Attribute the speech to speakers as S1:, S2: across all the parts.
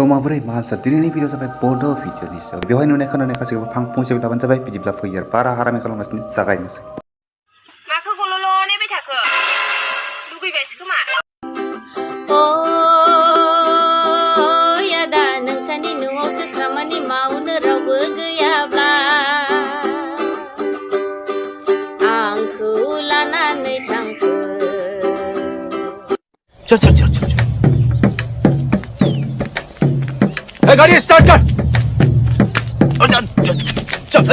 S1: माबोरै मानसिया दिनैनि भिडिअ जाबाय बड' भिडिअनि सायाव बेवहाय नुनाय खोनानाय गासैखौबो फंसे लाबानो जाबाय बिदिब्ला फैयो बारा हारामि खालामगासिनो जागायनोसै
S2: माखौ गल'ल' नेबाय थाखो लुगैबायसो खोमा
S3: यादा नोंसानि न'आवसो खामानि मावनो रावबो गैयाब्ला आंखौ लानानै थांखो
S4: चल ए गाड़ी स्टार्ट कर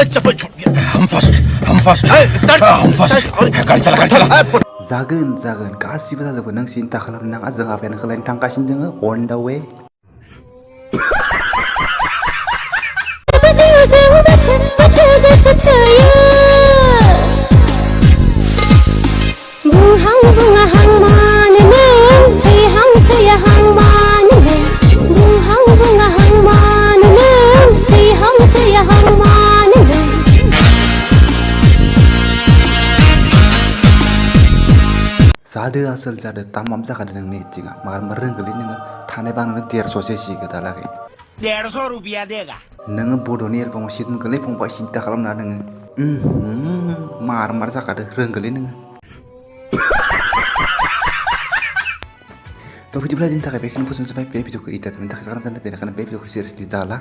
S4: चप्पल छोड़ हम फास्ट स्टार्ट गाड़ी चला
S1: जागोन गासिबो जाजोबगोन नों सिन्था खालामनो नाङा जों आफायानो खालायनो थांगासिनो दोङो अन दा वे जादो आसोल जादो तामाम जाखादो नोंनि एक्टिंआ मार रोंगोलै नोङो थानायबा नोङो 150 सिगो दालागै
S4: 150 रुपया देगा
S1: नोङो बड'नि एलबामाव सिट मोनगोनलै फंबाय सिन्था खालामना नोङो मार जाखादो रोंगोलै नोङो थ' बिदिब्ला दिनैनि थाखाय बेखिनि फोजोबबाय बे भिडिअखौ इन्टारटेनमेन्टनि थाखाय खालामजानो बेनिखायनो बे भिडिअखौ सिरियासलि दाला